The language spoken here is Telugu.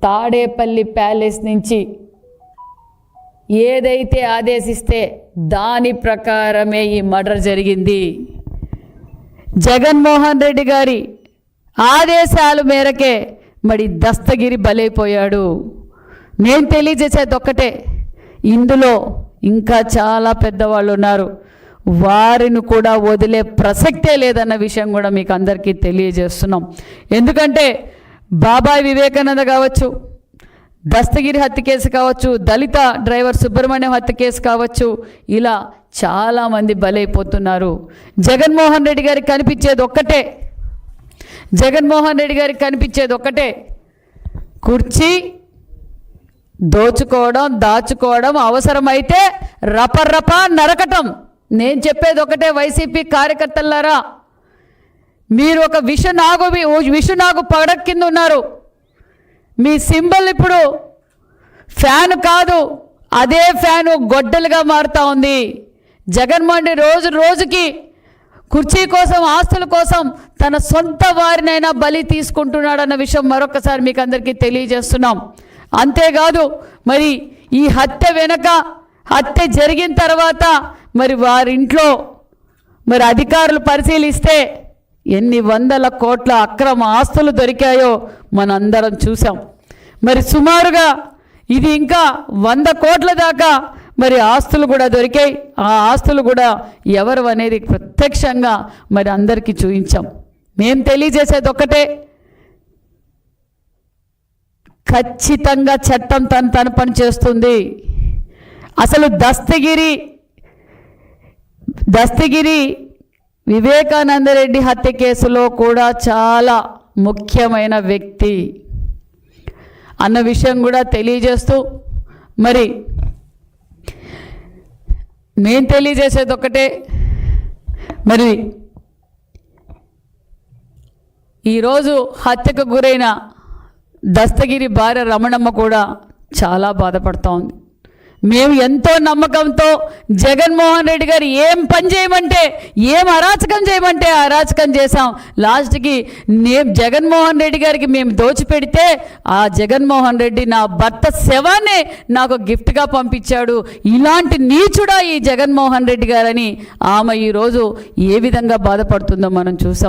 తాడేపల్లి ప్యాలెస్ నుంచి ఏదైతే ఆదేశిస్తే దాని ప్రకారమే ఈ మర్డర్ జరిగింది. జగన్మోహన్ రెడ్డి గారి ఆదేశాల మేరకే మరి దస్తగిరి బలైపోయాడు. నేను తెలియజేసేది ఒక్కటే, ఇందులో ఇంకా చాలా పెద్దవాళ్ళు ఉన్నారు, వారిని కూడా వదిలే ప్రసక్తే లేదన్న విషయం కూడా మీకు అందరికీ తెలియజేస్తున్నాం. ఎందుకంటే బాబాయ్ వివేకానంద కావచ్చు, దస్తగిరి హత్య కేసు కావచ్చు, దళిత డ్రైవర్ సుబ్రహ్మణ్యం హత్య కేసు కావచ్చు, ఇలా చాలామంది బలైపోతున్నారు. జగన్మోహన్ రెడ్డి గారికి కనిపించేది ఒక్కటే, కుర్చీ దోచుకోవడం, దాచుకోవడం, అవసరమైతే రపరప నరకటం. నేను చెప్పేది ఒకటే, వైసీపీ కార్యకర్తలారా, మీరు ఒక విషనాగు పడక కింద ఉన్నారు. మీ సింబల్ ఇప్పుడు ఫ్యాన్ కాదు, అదే ఫ్యాను గొడ్డలుగా మారుతూ ఉంది. జగన్మోహన్ రెడ్డి రోజుకి కుర్చీ కోసం, ఆస్తుల కోసం తన సొంత వారినైనా బలి తీసుకుంటున్నాడన్న విషయం మరొకసారి మీకు అందరికీ తెలియజేస్తున్నాం. అంతేకాదు, మరి ఈ హత్య జరిగిన తర్వాత మరి వారింట్లో మరి అధికారులు పరిశీలిస్తే ఎన్ని వందల కోట్ల అక్రమ ఆస్తులు దొరికాయో మనందరం చూసాం. మరి సుమారుగా ఇది ఇంకా 100 కోట్ల దాకా మరి ఆస్తులు కూడా దొరికాయి. ఆ ఆస్తులు కూడా ఎవరు అనేది ప్రత్యక్షంగా మరి అందరికీ చూపించాం. మేము తెలియజేసేది ఒక్కటే, ఖచ్చితంగా చట్టం తన పని చేస్తుంది. అసలు దస్తగిరి వివేకానందరెడ్డి హత్య కేసులో కూడా చాలా ముఖ్యమైన వ్యక్తి అన్న విషయం కూడా తెలియజేస్తూ, మరి నేను తెలియజేసేది ఒకటే, మరి ఈరోజు హత్యకు గురైన దస్తగిరి భార్య రమణమ్మ కూడా చాలా బాధపడుతూ ఉంది. మేము ఎంతో నమ్మకంతో జగన్మోహన్ రెడ్డి గారు ఏం పని చేయమంటే, ఏం అరాచకం చేయమంటే అరాచకం చేశాం. లాస్ట్కి జగన్మోహన్ రెడ్డి గారికి మేము దోచిపెడితే ఆ జగన్మోహన్ రెడ్డి నా భర్త శవాన్ని నాకు గిఫ్ట్గా పంపించాడు. ఇలాంటి నీచుడా ఈ జగన్మోహన్ రెడ్డి గారని ఆమె ఈరోజు ఏ విధంగా బాధపడుతుందో మనం చూసాం.